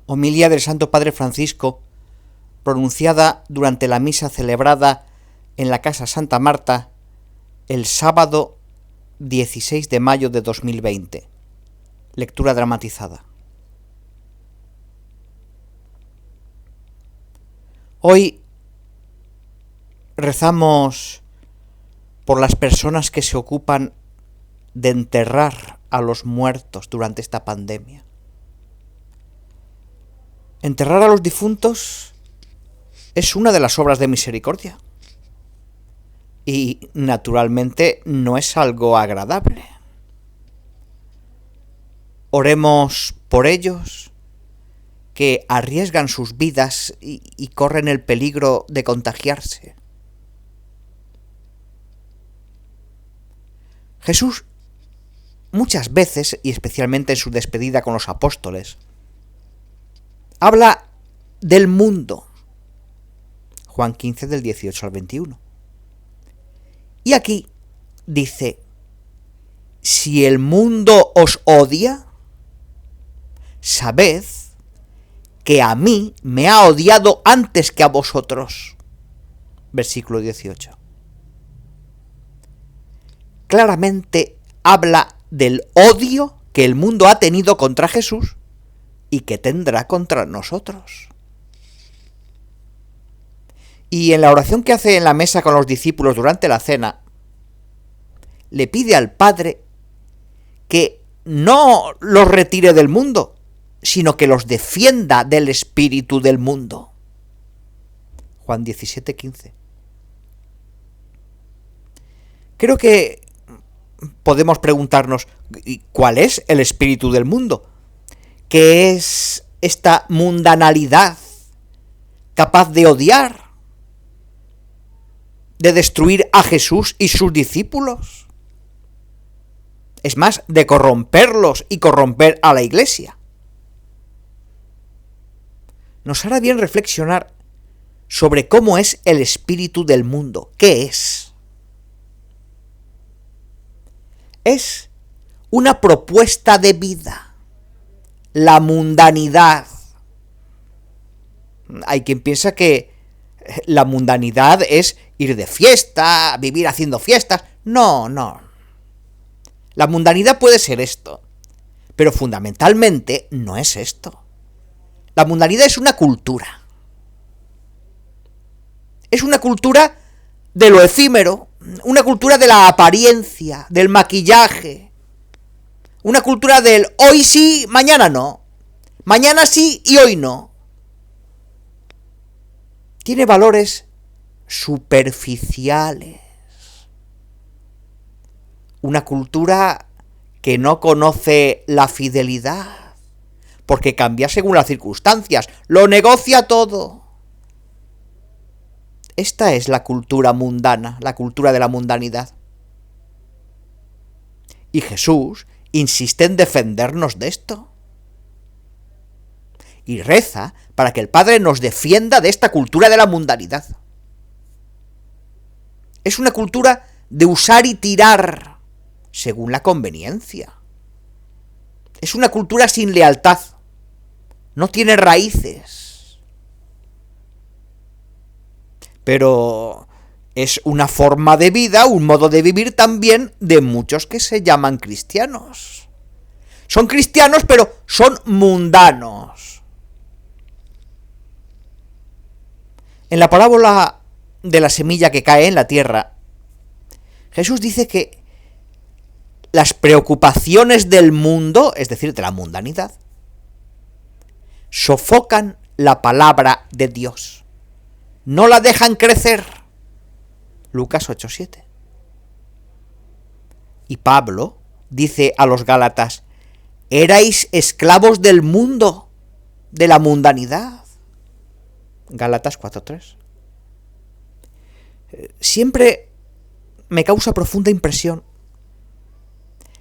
Homilía del Santo Padre Francisco, pronunciada durante la misa celebrada en la Casa Santa Marta el sábado 16 de mayo de 2020. Lectura dramatizada. Hoy rezamos por las personas que se ocupan de enterrar a los muertos durante esta pandemia. Enterrar a los difuntos es una de las obras de misericordia y, naturalmente, no es algo agradable. Oremos por ellos que arriesgan sus vidas y corren el peligro de contagiarse. Jesús, muchas veces, y especialmente en su despedida con los apóstoles, habla del mundo. Juan 15, del 18 al 21. Y aquí dice: si el mundo os odia, sabed que a mí me ha odiado antes que a vosotros. Versículo 18. Claramente habla del odio que el mundo ha tenido contra Jesús y que tendrá contra nosotros. Y en la oración que hace en la mesa con los discípulos durante la cena, le pide al Padre que no los retire del mundo, sino que los defienda del espíritu del mundo. Juan 17, 15. Creo que podemos preguntarnos, ¿cuál es el espíritu del mundo? ¿Qué es esta mundanalidad capaz de odiar, de destruir a Jesús y sus discípulos? Es más, de corromperlos y corromper a la Iglesia. Nos hará bien reflexionar sobre cómo es el espíritu del mundo. ¿Qué es? Es una propuesta de vida, la mundanidad. Hay quien piensa que la mundanidad es ir de fiesta, vivir haciendo fiestas. No. La mundanidad puede ser esto, pero fundamentalmente no es esto. La mundanidad es una cultura. Es una cultura de lo efímero, una cultura de la apariencia, del maquillaje, una cultura del hoy sí, mañana no, mañana sí y hoy no. Tiene valores superficiales. Una cultura que no conoce la fidelidad, porque cambia según las circunstancias, lo negocia todo. Esta es la cultura mundana, la cultura de la mundanidad. Y Jesús insiste en defendernos de esto. Y reza para que el Padre nos defienda de esta cultura de la mundanidad. Es una cultura de usar y tirar según la conveniencia. Es una cultura sin lealtad. No tiene raíces. Pero es una forma de vida, un modo de vivir también de muchos que se llaman cristianos. Son cristianos, pero son mundanos. En la parábola de la semilla que cae en la tierra, Jesús dice que las preocupaciones del mundo, es decir, de la mundanidad, sofocan la palabra de Dios. No la dejan crecer. Lucas 8:7. Y Pablo dice a los Gálatas: erais esclavos del mundo, de la mundanidad. Gálatas 4:3. Siempre me causa profunda impresión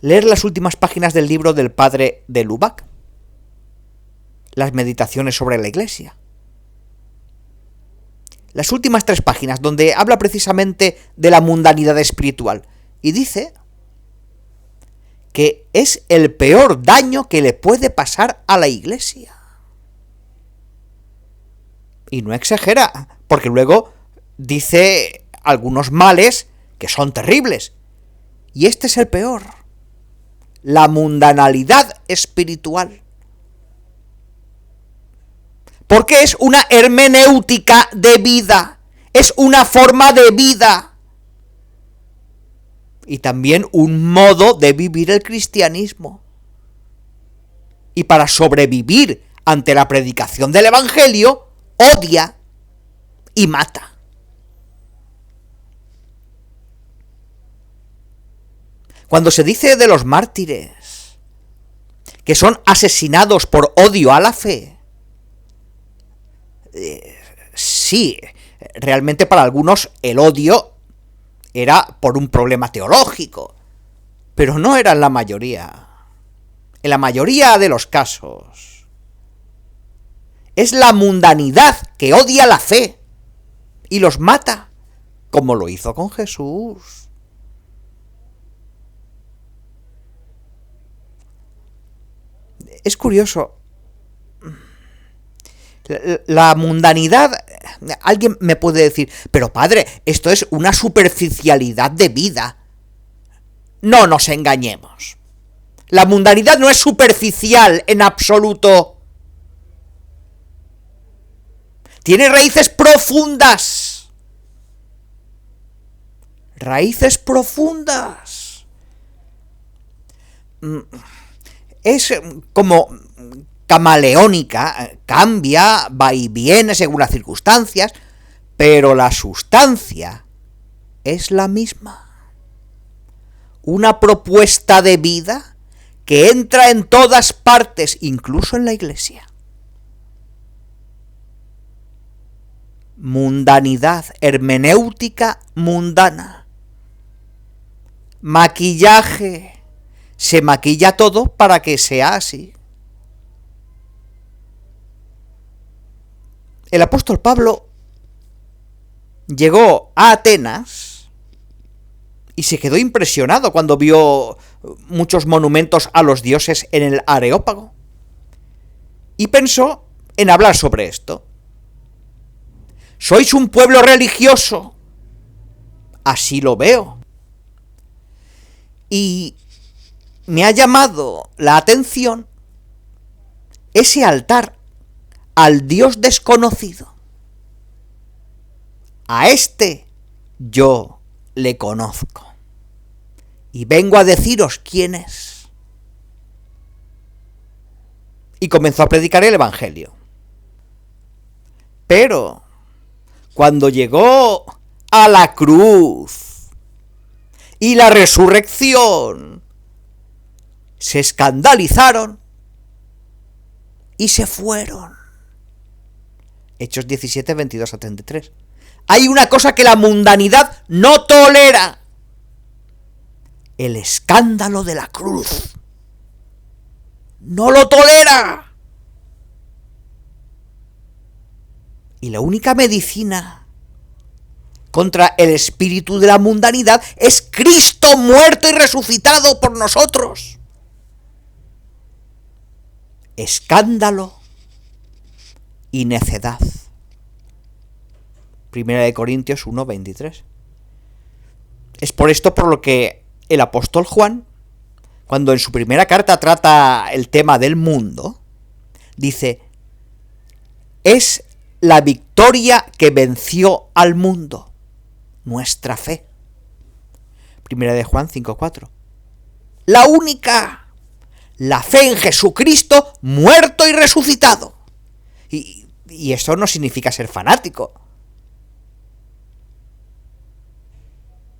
leer las últimas páginas del libro del padre de Lubac, las meditaciones sobre la Iglesia. Las últimas 3 páginas, donde habla precisamente de la mundanidad espiritual, y dice que es el peor daño que le puede pasar a la Iglesia. Y no exagera, porque luego dice algunos males que son terribles. Y este es el peor: la mundanalidad espiritual. Porque es una hermenéutica de vida, es una forma de vida. Y también un modo de vivir el cristianismo. Y para sobrevivir ante la predicación del Evangelio, odia y mata. Cuando se dice de los mártires que son asesinados por odio a la fe, sí, realmente para algunos el odio era por un problema teológico, pero no era en la mayoría. En la mayoría de los casos es la mundanidad que odia la fe y los mata, como lo hizo con Jesús. Es curioso. La mundanidad, alguien me puede decir, pero padre, esto es una superficialidad de vida. No nos engañemos. La mundanidad no es superficial en absoluto. Tiene raíces profundas. Raíces profundas. Es como camaleónica, cambia, va y viene según las circunstancias, pero la sustancia es la misma. Una propuesta de vida que entra en todas partes, incluso en la iglesia. Mundanidad, hermenéutica mundana. Maquillaje, se maquilla todo para que sea así. El apóstol Pablo llegó a Atenas y se quedó impresionado cuando vio muchos monumentos a los dioses en el Areópago. Y pensó en hablar sobre esto. Sois un pueblo religioso. Así lo veo. Y me ha llamado la atención ese altar al Dios desconocido. A este yo le conozco. Y vengo a deciros quién es. Y comenzó a predicar el Evangelio. Pero cuando llegó a la cruz y la resurrección, se escandalizaron y se fueron. Hechos 17, 22 a 33. Hay una cosa que la mundanidad no tolera: el escándalo de la cruz. No lo tolera. Y la única medicina contra el espíritu de la mundanidad es Cristo muerto y resucitado por nosotros. Escándalo y necedad. Primera de Corintios 1, 23. Es por esto por lo que el apóstol Juan, cuando en su primera carta trata el tema del mundo, dice: es la victoria que venció al mundo, nuestra fe. Primera de Juan 5, 4. La única, la fe en Jesucristo muerto y resucitado. Y eso no significa ser fanático.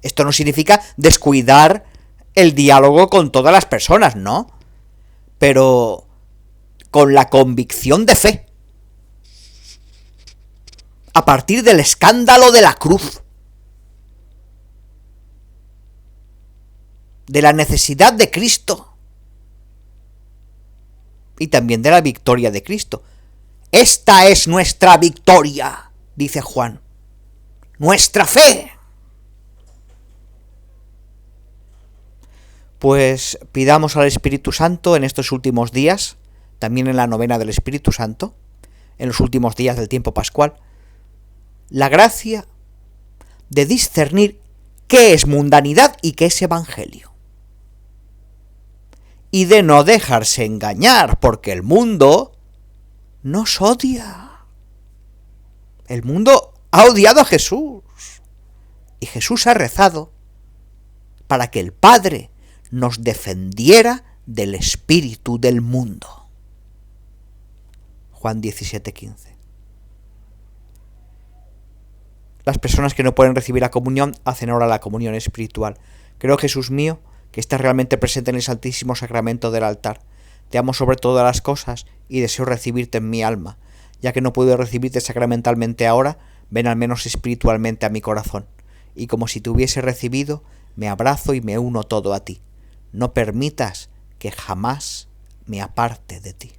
Esto no significa descuidar el diálogo con todas las personas, ¿no? Pero con la convicción de fe. A partir del escándalo de la cruz. De la necesidad de Cristo. Y también de la victoria de Cristo. Esta es nuestra victoria, dice Juan. Nuestra fe. Pues pidamos al Espíritu Santo en estos últimos días, también en la novena del Espíritu Santo, en los últimos días del tiempo pascual, la gracia de discernir qué es mundanidad y qué es evangelio. Y de no dejarse engañar, porque el mundo nos odia. El mundo ha odiado a Jesús. Y Jesús ha rezado para que el Padre nos defendiera del espíritu del mundo. Juan 17:15. Las personas que no pueden recibir la comunión hacen ahora la comunión espiritual. Creo, Jesús mío, que estás realmente presente en el Santísimo Sacramento del altar. Te amo sobre todas las cosas y deseo recibirte en mi alma. Ya que no puedo recibirte sacramentalmente ahora, ven al menos espiritualmente a mi corazón. Y como si te hubiese recibido, me abrazo y me uno todo a ti. No permitas que jamás me aparte de ti.